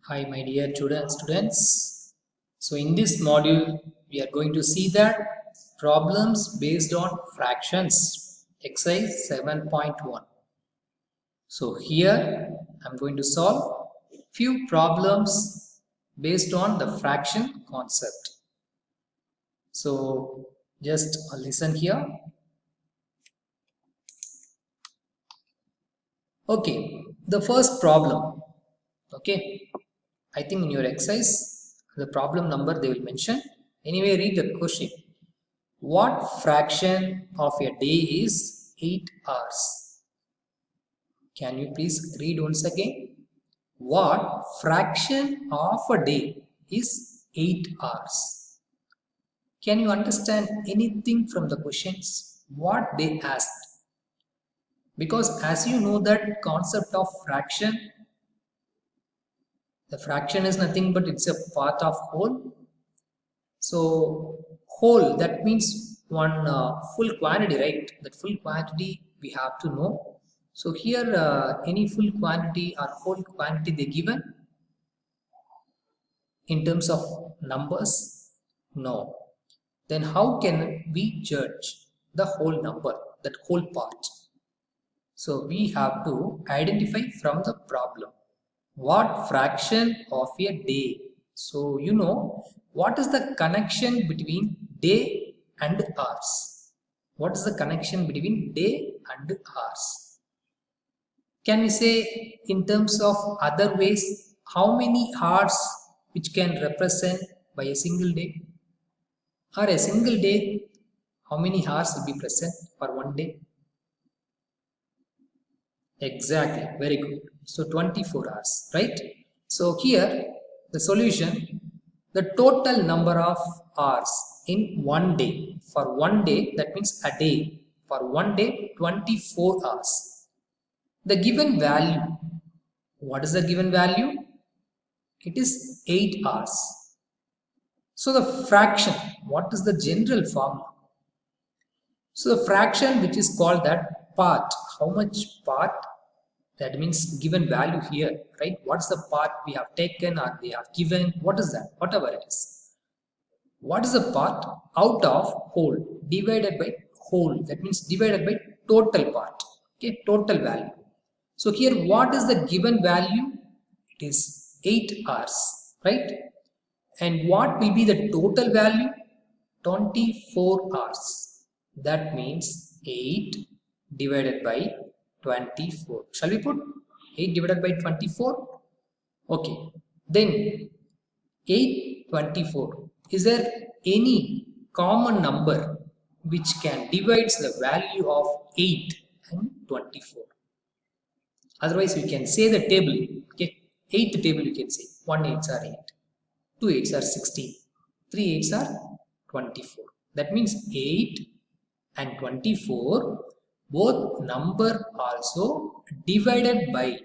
Hi, my dear students. So, in this module, we are going to see that problems based on fractions, exercise 7.1. So, here I'm going to solve few problems based on the fraction concept. So, just listen here. Okay, the first problem. Okay, I think in your exercise, the problem number they will mention. Anyway, read the question. What fraction of a day is 8 hours? Can you please read once again? What fraction of a day is 8 hours? Can you understand anything from the questions? What they asked? Because as you know that concept of fraction, the fraction is nothing but it's a part of whole. So whole, that means one full quantity, right? That full quantity we have to know. So here any full quantity or whole quantity they given in terms of numbers? No. Then how can we judge the whole number, that whole part? So we have to identify from the problem. What fraction of a day? So you know what is the connection between day and hours? What is the connection between day and hours? Can we say in terms of other ways, how many hours which can represent by a single day? Or a single day, how many hours will be present for one day? Exactly, very good. So 24 hours, right? So here the solution, the total number of hours in one day. For one day, that means a day. For one day, 24 hours. The given value, what is the given value? It is 8 hours. So the fraction, what is the general formula? So the fraction which is called that part, how much part? That means given value here, right? What's the part we have taken or they have given? What is that? Whatever it is. What is the part out of whole divided by whole? That means divided by total part. Okay, total value. So here, what is the given value? It is 8 hours, right? And what will be the total value? 24 hours. That means 8 divided by 24. Shall we put 8 divided by 24? Okay. Then 8, 24. Is there any common number which can divide the value of 8 and 24? Otherwise, we can say the table. Okay. 8th table you can say. 1 8s are 8. 2 8s are 16. 3 8s are 24. That means 8 and 24 both number also divided by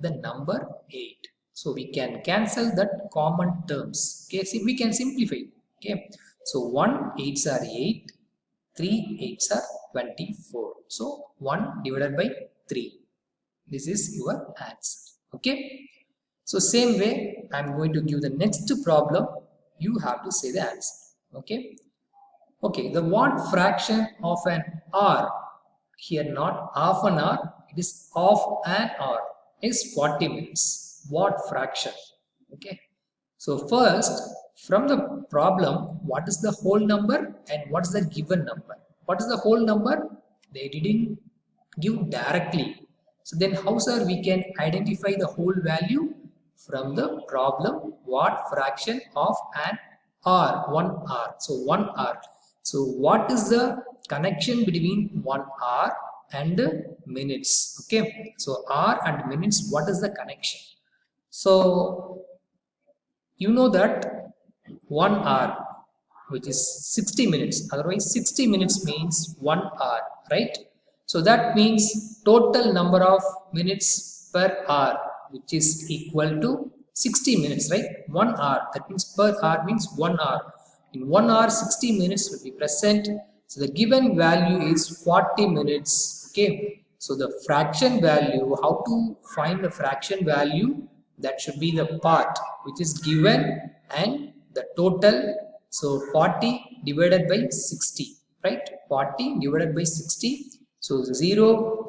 the number 8. So we can cancel that common terms. Okay, see, we can simplify. Okay, so 1 8s are 8, 3 8s are 24. So 1 divided by 3. This is your answer. Okay. So same way, I am going to give the next problem. You have to say the answer. Okay. Okay, the what fraction of an hour, here not half an hour, it is of an hour, is 40 minutes. What fraction? Okay. So first, from the problem, what is the whole number and what is the given number? What is the whole number? They didn't give directly. So then how, sir, we can identify the whole value? From the problem, what fraction of an hour? 1 hour. So 1 hour. So what is the connection between 1 hour and minutes? Okay. So hour and minutes, what is the connection? So you know that 1 hour, which is 60 minutes, otherwise 60 minutes means 1 hour, right? So that means total number of minutes per hour, which is equal to 60 minutes, right? 1 hour, that means per hour means 1 hour. In 1 hour, 60 minutes will be present. So the given value is 40 minutes, okay? So the fraction value, how to find the fraction value? that should be the part which is given and the total. So 40 divided by 60, right? 40 divided by 60. So 0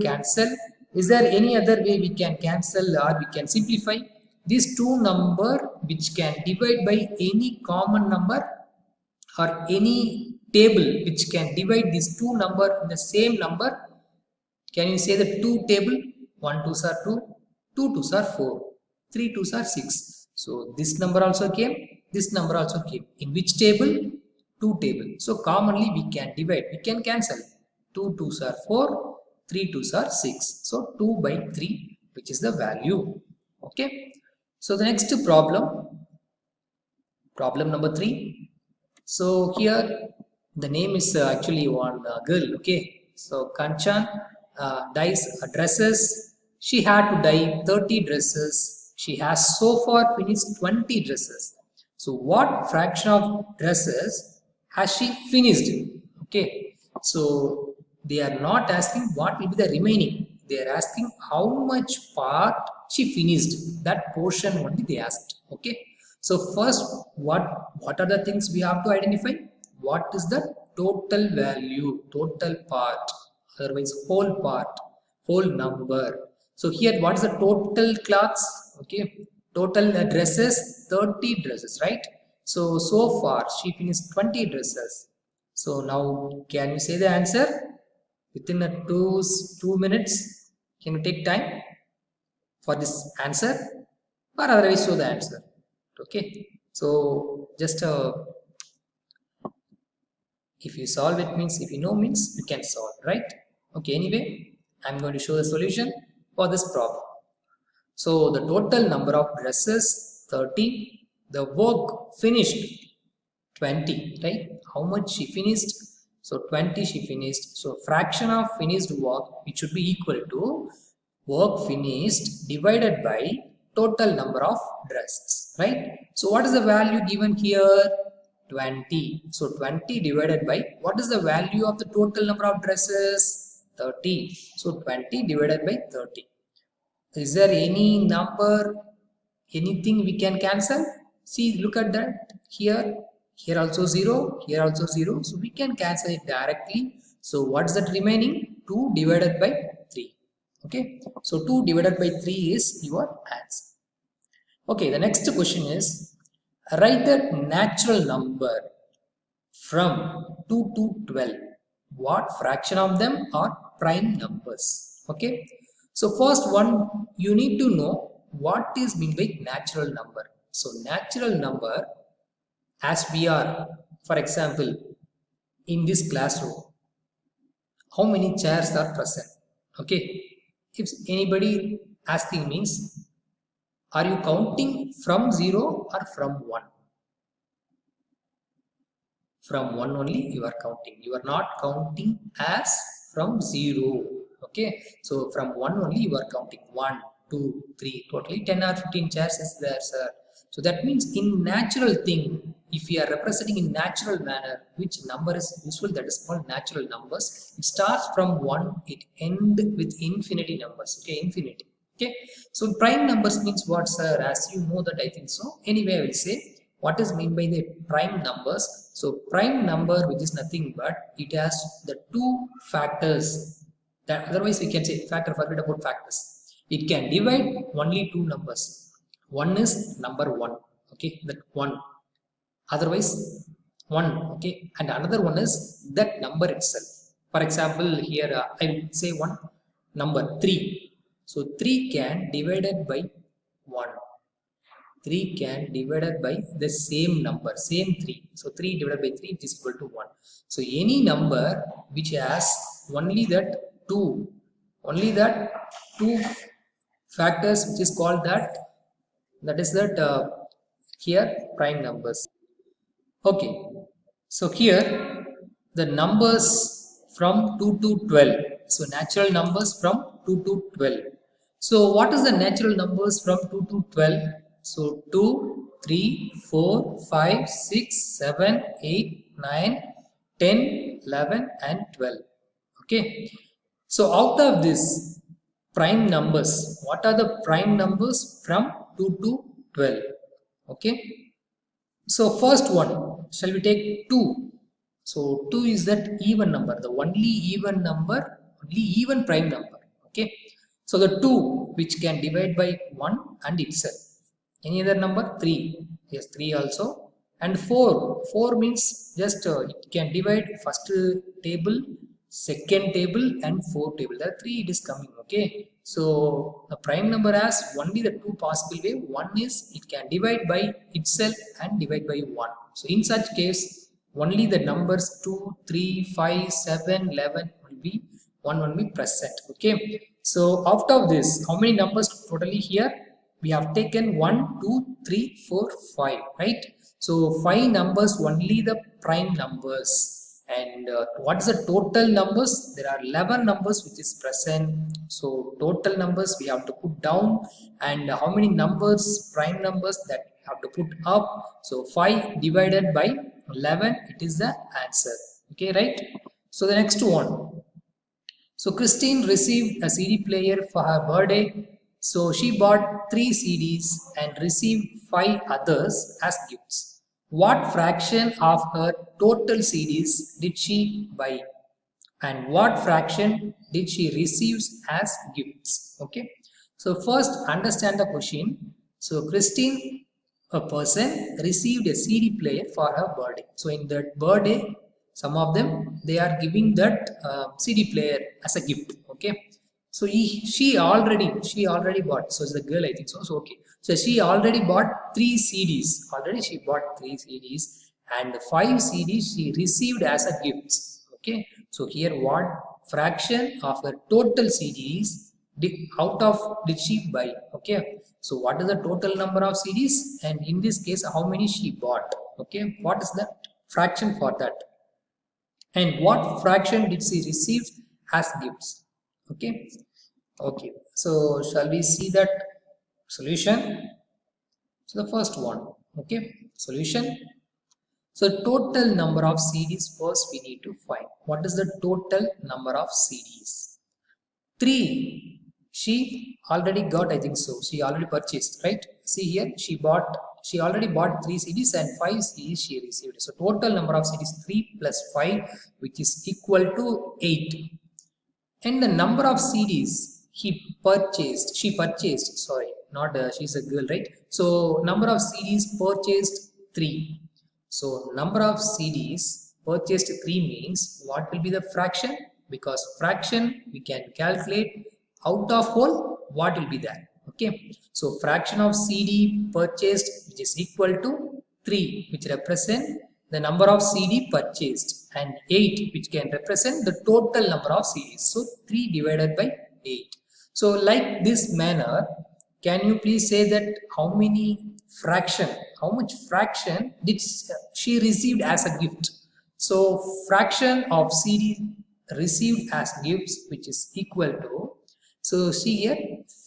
cancel. Is there any other way we can cancel or we can simplify? These two number which can divide by any common number or any table which can divide these two number in the same number. Can you say the 2 table? 1 2s are 2, 2 2s are 4, 3 2s are 6. So this number also came, this number also came. In which table? 2 table. So commonly we can divide, we can cancel. 2 2s are 4, 3 2s are 6. So 2 by 3, which is the value. Okay. So the next problem number 3. So here the name is actually one girl. Okay. So Kanchan dyes dresses. She had to dye 30 dresses. She has so far finished 20 dresses. So what fraction of dresses has she finished? Okay. So they are not asking what will be the remaining. They are asking how much part she finished. That portion only they asked. Okay. So first, what are the things we have to identify? What is the total value, total part, otherwise whole part, whole number. So here, what is the total cloths? Okay, total dresses, 30 dresses, right? So far she finished 20 dresses. So now, can you say the answer within a two minutes? Can you take time for this answer, or otherwise show the answer? Okay, so just if you solve it means, if you know means you can solve, right? Okay, anyway, I'm going to show the solution for this problem. So the total number of dresses 30, the work finished 20, right? How much she finished? So 20 she finished. So fraction of finished work, it should be equal to work finished divided by total number of dresses, right? So what is the value given here? 20. So 20 divided by, what is the value of the total number of dresses? 30. So 20 divided by 30. Is there any number, anything we can cancel? See, look at that. Here also 0, here also 0. So we can cancel it directly. So what's that remaining? 2 divided by 3. Okay. So 2 divided by 3 is your answer. Okay, the next question is, write the natural number from 2 to 12. What fraction of them are prime numbers? Okay. So first one, you need to know what is meant by natural number. So natural number, as we are, for example, in this classroom, how many chairs are present? Okay. If anybody asking means, are you counting from 0 or from 1? From 1 only you are counting. You are not counting as from 0. Okay. So from 1 only you are counting. 1, 2, 3. Totally 10 or 15 chairs is there, sir. So that means in natural thing, if we are representing in natural manner, which number is useful, that is called natural numbers. It starts from 1, it ends with infinity numbers. Okay, infinity. Okay, so prime numbers means what, sir? As you know that, I think so. Anyway, I will say what is meant by the prime numbers. So prime number, which is nothing but it has the two factors. That otherwise we can say factor. Forget about factors. It can divide only two numbers. One is number 1. Okay, that 1. Otherwise 1. Okay, and another one is that number itself. For example, here I will say one number 3. So 3 can divided by 1. 3 can divided by the same number, same 3. So 3 divided by 3 is equal to 1. So any number which has only that 2 factors, which is called that is that here prime numbers. Okay. So here the numbers from 2 to 12. So natural numbers from 2 to 12. So what is the natural numbers from 2 to 12? So 2, 3, 4, 5, 6, 7, 8, 9, 10, 11 and 12. Okay. So out of this prime numbers. What are the prime numbers from 2 to 12? Okay, so first one, shall we take 2? So 2 is that even number, the only even number, only even prime number. Okay, so the 2 which can divide by 1 and itself. Any other number? 3. Yes, 3 also. And 4. 4 means just it can divide first table, second table, and fourth table. There are 3 it is coming. Okay, so a prime number has only the 2 possible way. One is it can divide by itself and divide by 1. So in such case, only the numbers 2, 3, 5, 7, 11 will be one be present. Okay, so out of this, how many numbers totally here? We have taken 1, 2, 3, 4, 5, right? So 5 numbers only the prime numbers. And what is the total numbers? There are 11 numbers which is present. So total numbers we have to put down, and how many numbers, prime numbers, that we have to put up. So 5 divided by 11, it is the answer. Okay, right? So the next one. So Christine received a CD player for her birthday. So she bought 3 CDs and received 5 others as gifts. What fraction of her total CDs did she buy? And what fraction did she receive as gifts? Okay. So first understand the question. So Christine, a person, received a CD player for her birthday. So in that birthday, some of them, they are giving that CD player as a gift. Okay, so she already bought. So it's the girl, I think so. So okay, so she already bought 3 CDs. Already she bought 3 CDs, and 5 CDs she received as a gift. Okay, so here what fraction of her total CDs did she buy? Okay, so what is the total number of CDs, and in this case how many she bought? Okay, what is the fraction for that? And what fraction did she receive as gifts? Okay, okay, so shall we see that solution? So the first one. Okay, solution. So total number of CDs first we need to find. What is the total number of CDs? 3 she already got, I think so. She already purchased, right? See here, she already bought 3 CDs and 5 CDs she received. So total number of CDs 3 plus 5, which is equal to 8. And the number of CDs she purchased, sorry, not she's a girl, right? So number of CDs purchased 3. So number of CDs purchased 3 means what will be the fraction? Because fraction we can calculate out of whole, what will be that? Okay, so fraction of CD purchased, which is equal to 3, which represent the number of CD purchased, and 8, which can represent the total number of CDs. So 3 divided by 8. So like this manner, can you please say that how much fraction did she received as a gift? So fraction of CD received as gifts, which is equal to, so see here,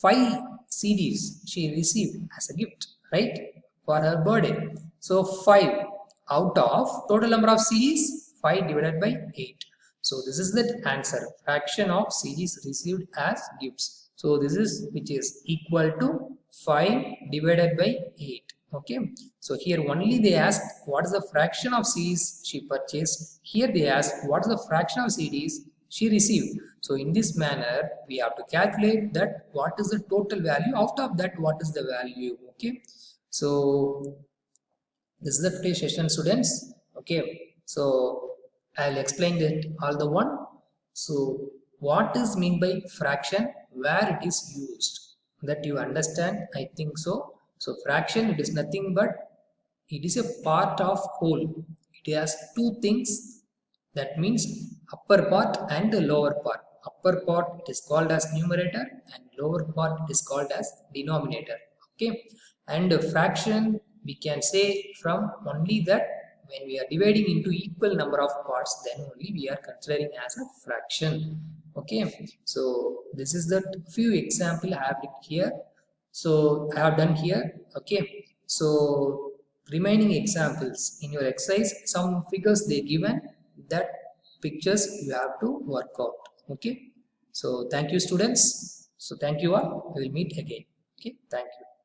5 CDs she received as a gift, right, for her birthday. So 5 out of total number of CDs, 5 divided by 8. So this is the answer, fraction of CDs received as gifts. So this is, which is equal to 5 divided by 8. Okay, so here only they ask what is the fraction of CDs she purchased. Here they ask what is the fraction of CDs she received. So in this manner we have to calculate that what is the total value, out of that what is the value. Okay, so this is the today's session, students. Okay, so I'll explain it all the one. So what is mean by fraction, where it is used, that you understand, I think so. So fraction, it is nothing but it is a part of whole. It has 2 things, that means upper part and the lower part. Upper part it is called as numerator, and lower part it is called as denominator. Okay, and a fraction we can say from only that when we are dividing into equal number of parts, then only we are considering as a fraction. Okay, so this is the few example I have here. So I have done here. Okay, so remaining examples in your exercise, some figures they given, that pictures you have to work out. Okay, so thank you, students. So thank you all. We will meet again. Okay, thank you.